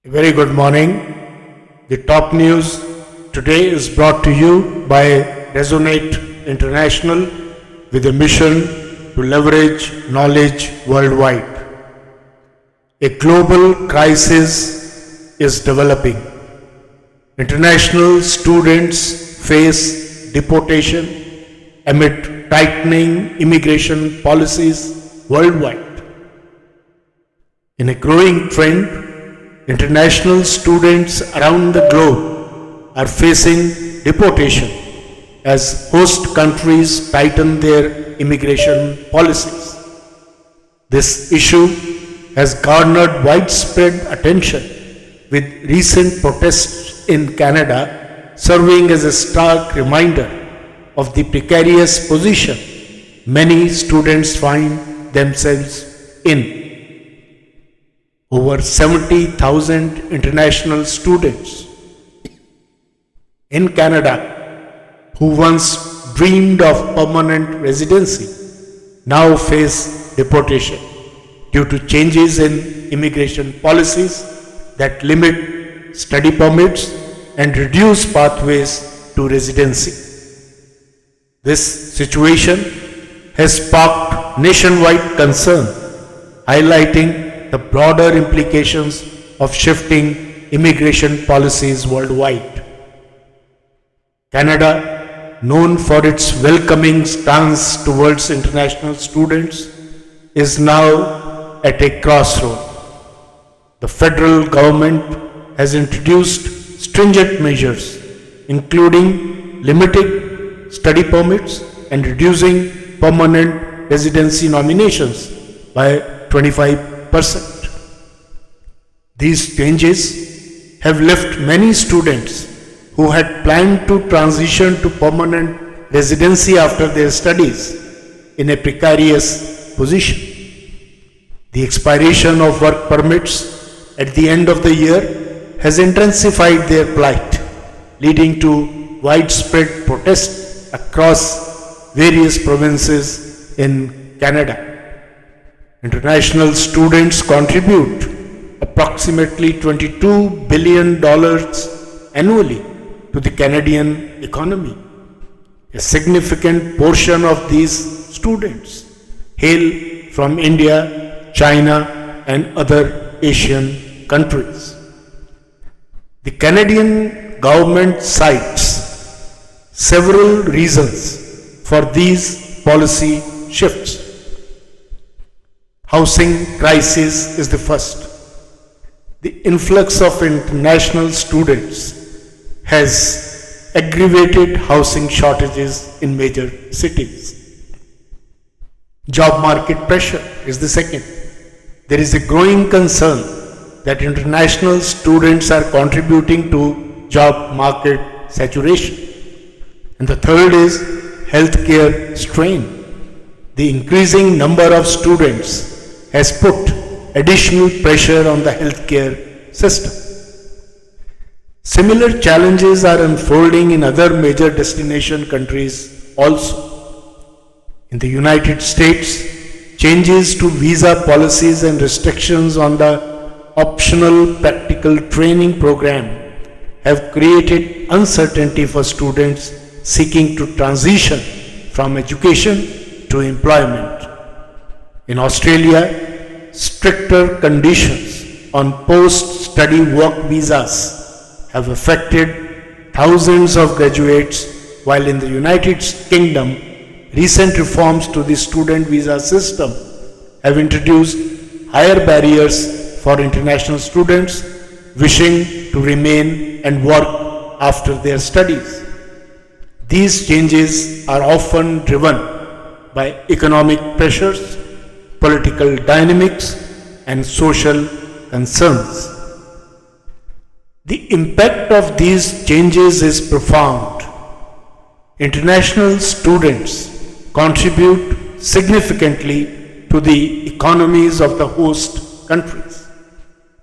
A very good morning. The top news today is brought to you by Resonate International with a mission to leverage knowledge worldwide. A global crisis is developing. International students face deportation amid tightening immigration policies worldwide. In a growing trend, international students around the globe are facing deportation as host countries tighten their immigration policies. This issue has garnered widespread attention, with recent protests in Canada serving as a stark reminder of the precarious position many students find themselves in. Over 70,000 international students in Canada who once dreamed of permanent residency now face deportation due to changes in immigration policies that limit study permits and reduce pathways to residency. This situation has sparked nationwide concern, highlighting the broader implications of shifting immigration policies worldwide. Canada, known for its welcoming stance towards international students, is now at a crossroad. The federal government has introduced stringent measures, including limiting study permits and reducing permanent residency nominations by 25%. These changes have left many students who had planned to transition to permanent residency after their studies in a precarious position. The expiration of work permits at the end of the year has intensified their plight, leading to widespread protests across various provinces in Canada. International students contribute approximately $22 billion annually to the Canadian economy. A significant portion of these students hail from India, China, and other Asian countries. The Canadian government cites several reasons for these policy shifts. Housing crisis is the first. The influx of international students has aggravated housing shortages in major cities. Job market pressure is the second. There is a growing concern that international students are contributing to job market saturation. And the third is healthcare strain. The increasing number of students has put additional pressure on the healthcare system. Similar challenges are unfolding in other major destination countries also. In the United States, changes to visa policies and restrictions on the optional practical training program have created uncertainty for students seeking to transition from education to employment. In Australia, stricter conditions on post-study work visas have affected thousands of graduates, while in the United Kingdom, recent reforms to the student visa system have introduced higher barriers for international students wishing to remain and work after their studies. These changes are often driven by economic pressures, political dynamics, and social concerns. The impact of these changes is profound. International students contribute significantly to the economies of the host countries.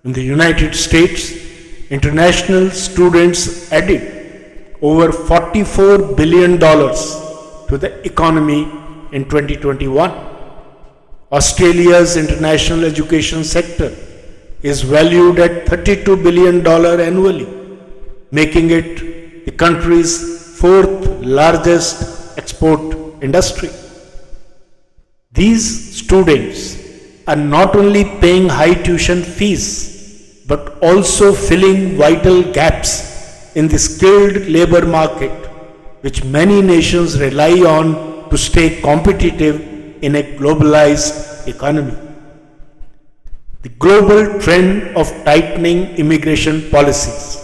In the United States, international students added over $44 billion to the economy in 2021. Australia's international education sector is valued at $32 billion annually, making it the country's fourth largest export industry. These students are not only paying high tuition fees, but also filling vital gaps in the skilled labor market, which many nations rely on to stay competitive in a globalized economy. The global trend of tightening immigration policies,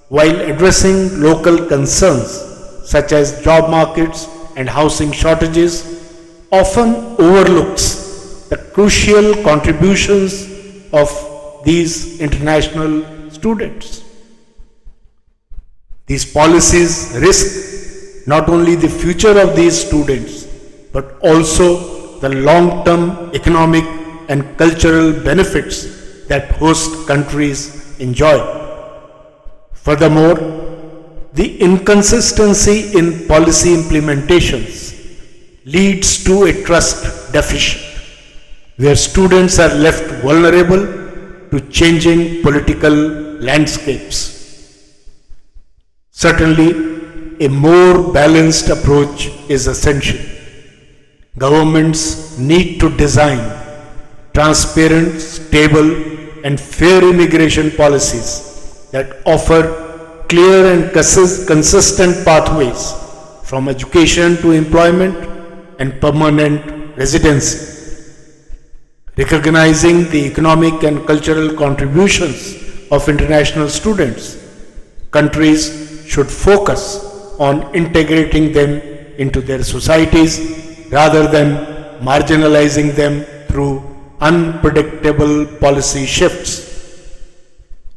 while addressing local concerns such as job markets and housing shortages, often overlooks the crucial contributions of these international students. These policies risk not only the future of these students, but also the long-term economic and cultural benefits that host countries enjoy. Furthermore, the inconsistency in policy implementations leads to a trust deficit, where students are left vulnerable to changing political landscapes. Certainly, a more balanced approach is essential. Governments need to design transparent, stable, and fair immigration policies that offer clear and consistent pathways from education to employment and permanent residency. Recognizing the economic and cultural contributions of international students, countries should focus on integrating them into their societies rather than marginalizing them through unpredictable policy shifts.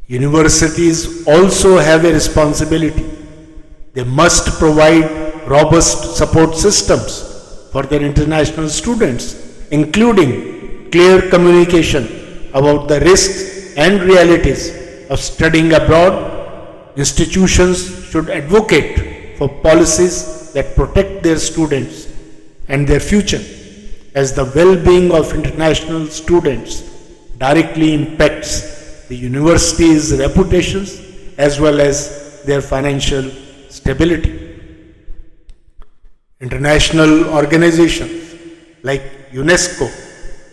Universities also have a responsibility. They must provide robust support systems for their international students, including clear communication about the risks and realities of studying abroad. Institutions should advocate for policies that protect their students and their future, as the well-being of international students directly impacts the university's reputations as well as their financial stability. International organizations like UNESCO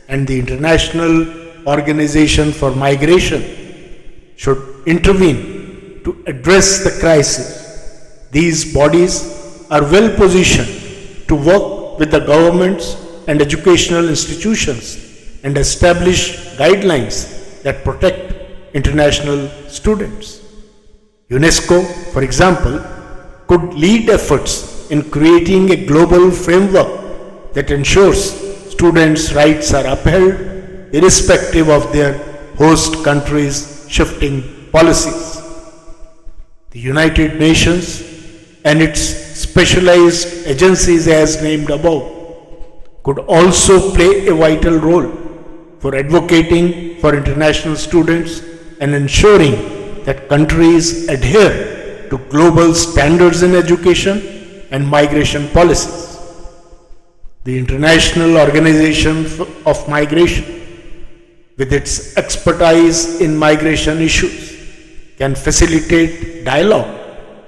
and the International Organization for Migration should intervene to address the crisis. These bodies are well positioned to work with the governments and educational institutions and establish guidelines that protect international students. UNESCO, for example, could lead efforts in creating a global framework that ensures students' rights are upheld irrespective of their host country's shifting policies. The United Nations and its specialized agencies as named above could also play a vital role for advocating for international students and ensuring that countries adhere to global standards in education and migration policies. The International Organization of Migration, with its expertise in migration issues, can facilitate dialogue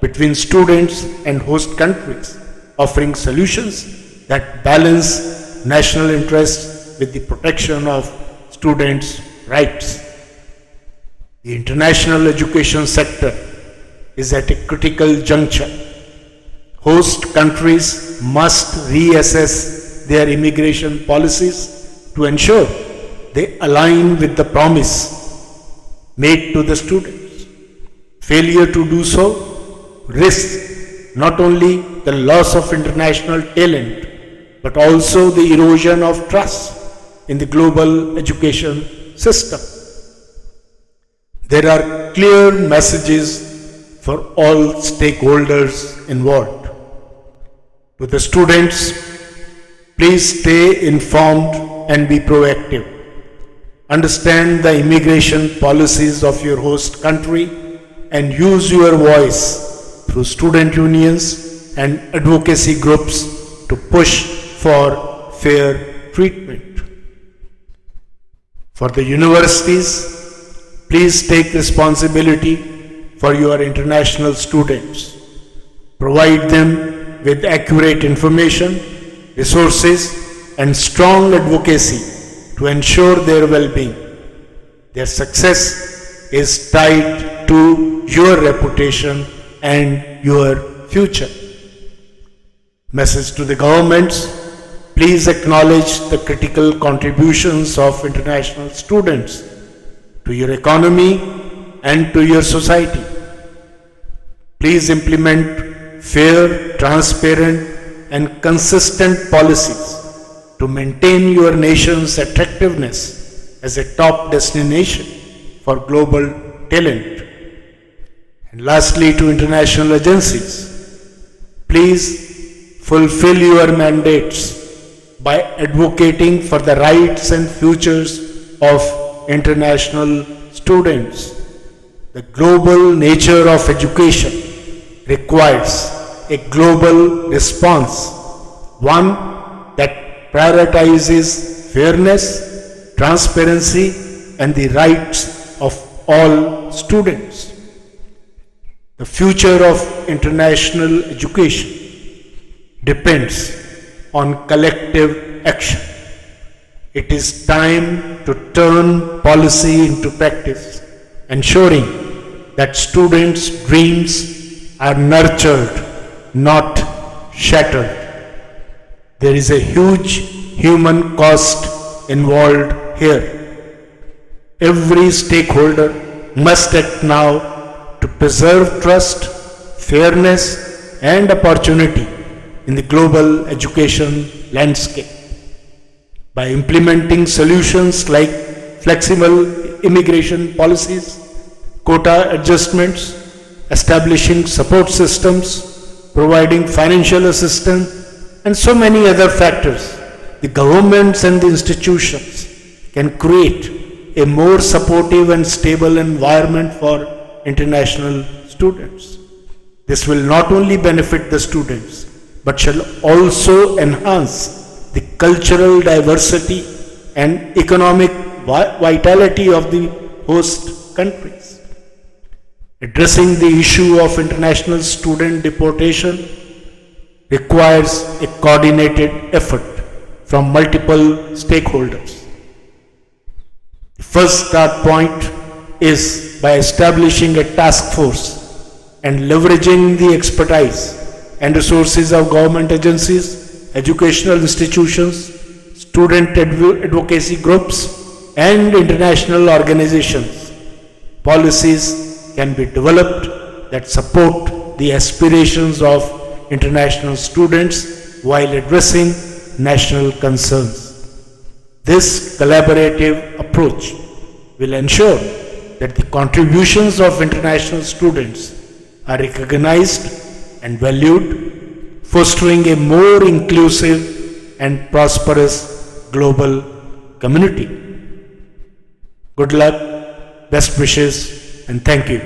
between students and host countries, offering solutions that balance national interests with the protection of students' rights. The international education sector is at a critical juncture. Host countries must reassess their immigration policies to ensure they align with the promise made to the students. Failure to do so risks not only the loss of international talent, but also the erosion of trust in the global education system. There are clear messages for all stakeholders involved. To the students, please stay informed and be proactive. Understand the immigration policies of your host country and use your voice through student unions and advocacy groups to push for fair treatment. For the universities, Please take responsibility for your international students. Provide them with accurate information, resources, and strong advocacy to ensure their well-being. Their success is tied to your reputation and your future. Message to the governments: please acknowledge the critical contributions of international students to your economy and to your society. Please implement fair, transparent, and consistent policies to maintain your nation's attractiveness as a top destination for global talent. And lastly, to international agencies, please fulfill your mandates by advocating for the rights and futures of international students. The global nature of education requires a global response, one that prioritizes fairness, transparency, and the rights of all students. The future of international education depends on collective action. It is time to turn policy into practice, ensuring that students' dreams are nurtured, not shattered. There is a huge human cost involved here. Every stakeholder must act now to preserve trust, fairness, and opportunity in the global education landscape. By implementing solutions like flexible immigration policies, quota adjustments, establishing support systems, providing financial assistance, and so many other factors, the governments and the institutions can create a more supportive and stable environment for international students. This will not only benefit the students, but shall also enhance the cultural diversity and economic vitality of the host countries. Addressing the issue of international student deportation requires a coordinated effort from multiple stakeholders. The first start point is by establishing a task force and leveraging the expertise and resources of government agencies, educational institutions, student advocacy groups, and international organizations. Policies can be developed that support the aspirations of international students while addressing national concerns. This collaborative approach will ensure that the contributions of international students are recognized and valued, fostering a more inclusive and prosperous global community. Good luck, best wishes, and thank you.